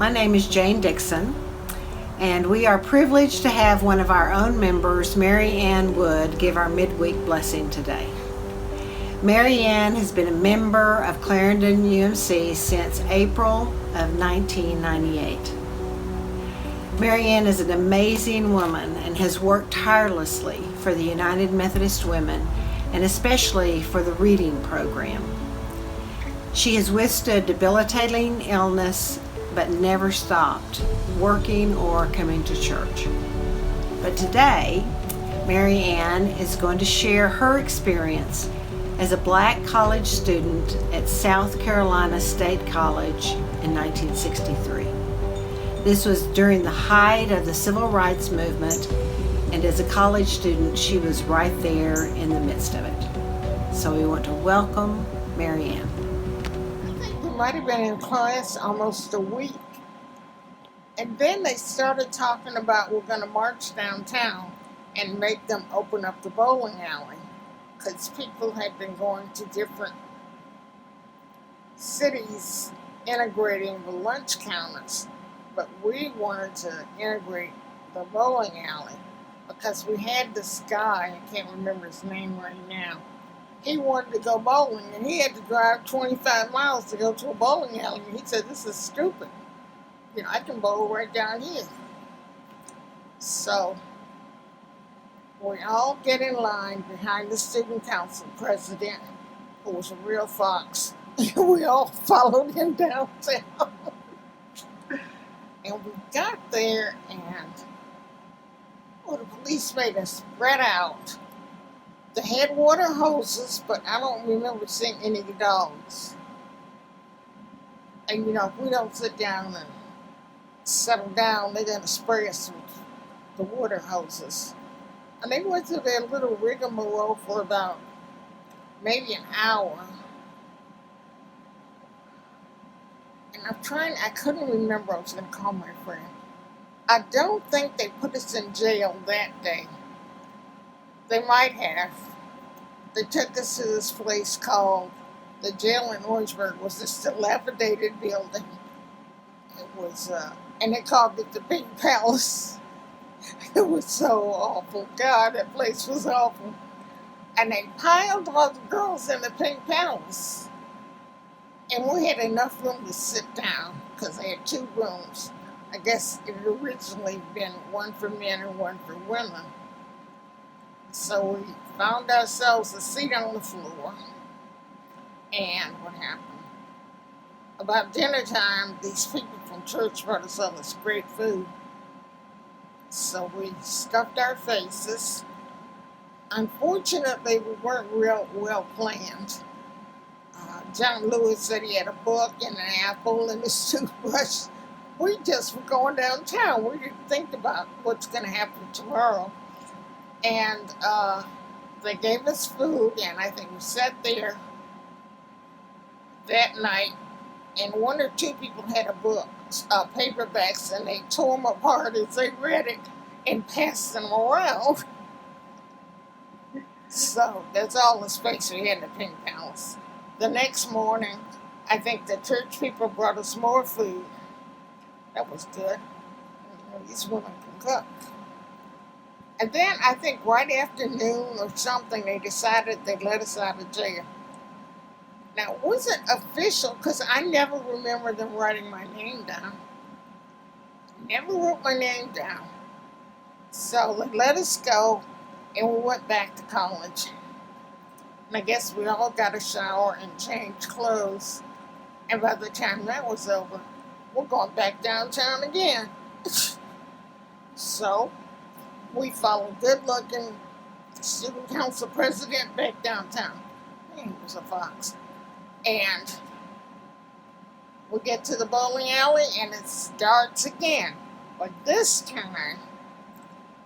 My name is Jane Dixon, and we are privileged to have one of our own members, Mary Ann Wood, give our midweek blessing today. Mary Ann has been a member of Clarendon UMC since April of 1998. Mary Ann is an amazing woman and has worked tirelessly for the United Methodist Women and especially for the reading program. She has withstood debilitating illness but never stopped working or coming to church. But today, Mary Ann is going to share her experience as a black college student at South Carolina State College in 1963. This was during the height of the Civil Rights Movement, and as a college student, she was right there in the midst of it. So we want to welcome Mary Ann. Might have been in class almost a week, and then they started talking about we're going to march downtown and make them open up the bowling alley because people had been going to different cities integrating the lunch counters, but we wanted to integrate the bowling alley because we had this guy, I can't remember his name right now. He wanted to go bowling, and he had to drive 25 miles to go to a bowling alley. And he said, "This is stupid. I can bowl right down here." So we all get in line behind the student council president, who was a real fox. We all followed him downtown. And we got there, and the police made us spread out. They had water hoses, but I don't remember seeing any dogs. And if we don't sit down and settle down, they're going to spray us with the water hoses. And they went through their little rigmarole for about maybe an hour. And I couldn't remember. I was going to call my friend. I don't think they put us in jail that day. They might have. They took us to this place called the jail in Orangeburg. It was this dilapidated building. It was, and they called it the Pink Palace. It was so awful. God, that place was awful. And they piled all the girls in the Pink Palace. And we had enough room to sit down because they had 2 rooms. I guess it had originally been one for men and one for women. So we found ourselves a seat on the floor. And what happened? About dinner time, these people from church brought us all this great food. So we stuffed our faces. Unfortunately, we weren't real well planned. John Lewis said he had a book and an apple and his toothbrush. We just were going downtown. We didn't think about what's going to happen tomorrow. And they gave us food, and I think we sat there that night, and 1 or 2 people had a book, paperbacks, and they tore them apart as they read it and passed them around. So that's all the space we had in the Pink Palace. The next morning, I think the church people brought us more food. That was good. These women can cook. And then I think right after noon or something, they decided they'd let us out of jail. Now, it wasn't official because I never remember them writing my name down. Never wrote my name down. So they let us go, and we went back to college. And I guess we all got a shower and changed clothes. And by the time that was over, we're going back downtown again. So we followed good-looking student council president back downtown. He was a fox. And we get to the bowling alley, and it starts again. But this time,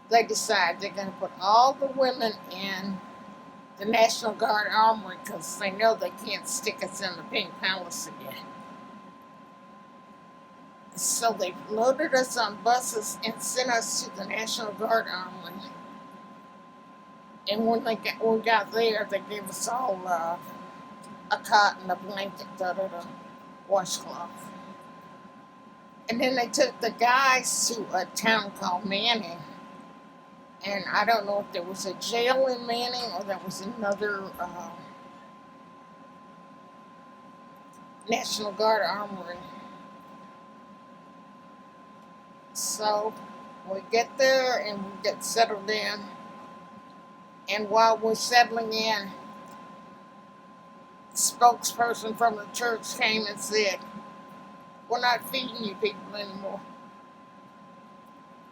they decide they're going to put all the women in the National Guard Armory because they know they can't stick us in the Pink Palace again. So they loaded us on buses and sent us to the National Guard Armory. And when we got there, they gave us all a cot and a blanket, washcloth. And then they took the guys to a town called Manning. And I don't know if there was a jail in Manning or there was another National Guard armory. So we get there and we get settled in. And while we're settling in, the spokesperson from the church came and said, "We're not feeding you people anymore.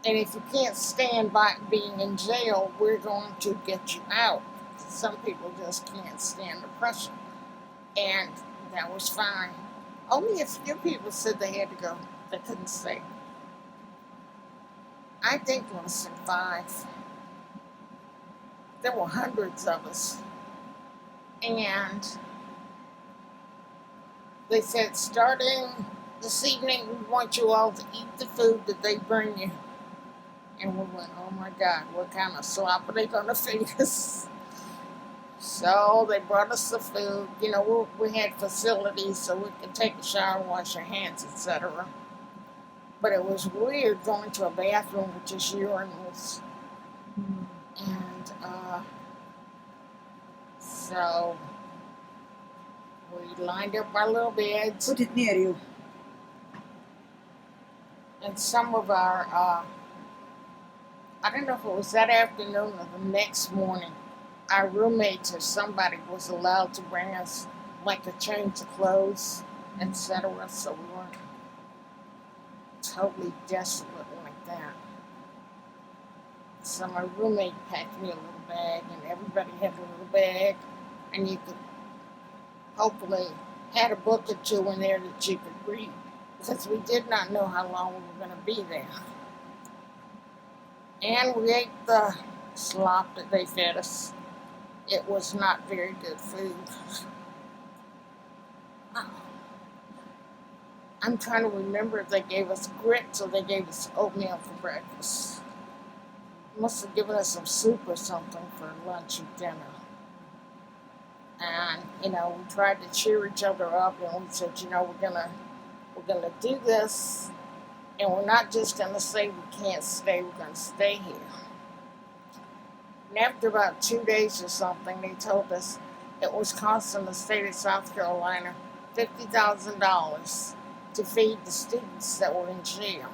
And if you can't stand by being in jail, we're going to get you out." Some people just can't stand the pressure. And that was fine. Only a few people said they had to go. They couldn't stay. I think less than 5. There were hundreds of us. And they said, starting this evening, we want you all to eat the food that they bring you. And we went, oh my God, what kind of slop are they going to feed us? So they brought us the food. You know, we had facilities so we could take a shower, wash our hands, etc. But it was weird going to a bathroom with just urinals. And so we lined up our little beds. Put it near you. And some of our, I don't know if it was that afternoon or the next morning, our roommates or somebody was allowed to bring us like a change of clothes, etc. So we weren't totally desolate like that. So my roommate packed me a little bag, and everybody had a little bag, and you could hopefully had a book or two in there that you could read, because we did not know how long we were going to be there. And we ate the slop that they fed us. It was not very good food. I'm trying to remember if they gave us grits or they gave us oatmeal for breakfast. Must have given us some soup or something for lunch or dinner. And, you know, we tried to cheer each other up, and we said, you know, we're gonna do this, and we're not just gonna say we can't stay, we're gonna stay here. And after about 2 days or something, they told us it was costing the state of South Carolina $50,000 to feed the students that were in jail.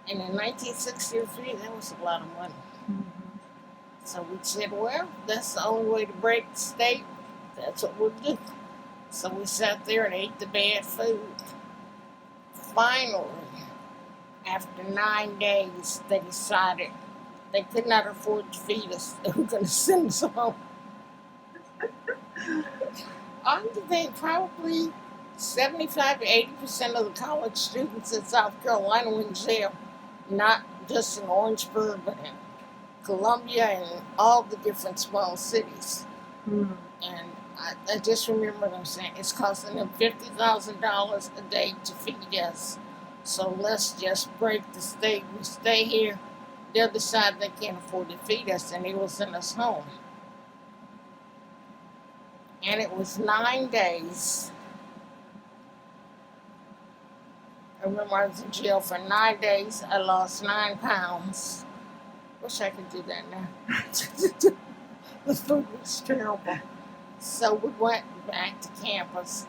And in 1963, that was a lot of money. So we said, well, that's the only way to break the state. That's what we'll do. So we sat there and ate the bad food. Finally, after 9 days, they decided they could not afford to feed us. They were going to send us home. I think probably 75 to 80% of the college students in South Carolina were in jail. Not just in Orangeburg, but in Columbia and all the different small cities. And I just remember them saying it's costing them $50,000 a day to feed us. So let's just break the state. We stay here. They'll decide they can't afford to feed us, and they will send us home. And it was 9 days. I remember I was in jail for 9 days. I lost 9 pounds. Wish I could do that now. The food was terrible. So we went back to campus,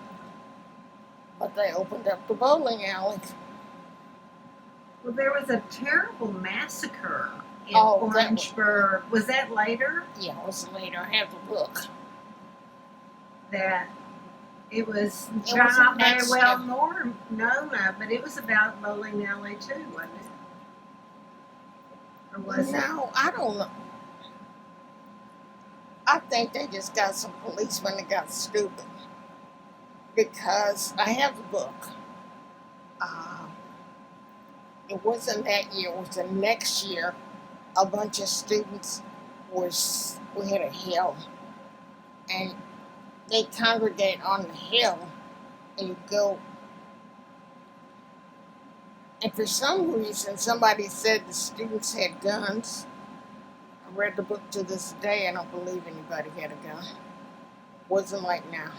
but they opened up the bowling alley. Well, there was a terrible massacre in Oh, Orangeburg. Was that later? Yeah, it was later. I have the book. That it was It not wasn't very next well year. known of, but it was about bowling alley too, wasn't it? Or was it? No, I don't know. I think they just got some policemen that got stupid. Because I have the book. It wasn't that year, it was the next year. A bunch of students we had a hill. And they congregate on the hill and you go. And for some reason, somebody said the students had guns. I read the book to this day. I don't believe anybody had a gun. Wasn't like now.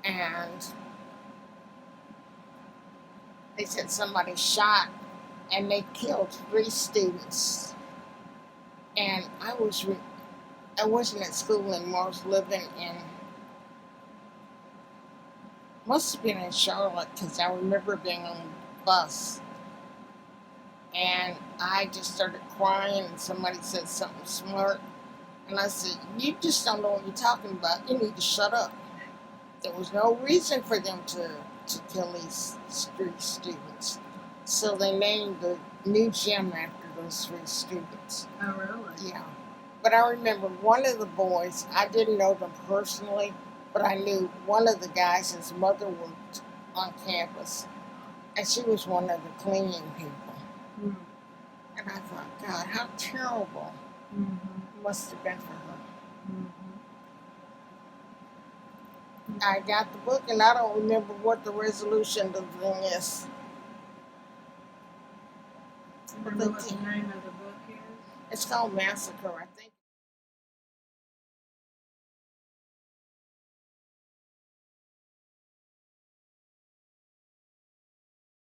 And They said somebody shot and they killed 3 students. And I wasn't at school anymore. I was living in, must have been in Charlotte, because I remember being on the bus. And I just started crying, and somebody said something smart. And I said, you just don't know what you're talking about. You need to shut up. There was no reason for them to kill these 3 students. So they named the new gym after those 3 students. Oh, really? Yeah. But I remember one of the boys, I didn't know them personally, but I knew one of the guys, his mother worked on campus, and she was one of the cleaning people. Mm. And I thought, God, how terrible it must have been for her. I got the book, and I don't remember what the resolution of the thing is. Remember what the name of the book is? It's called Massacre, I think.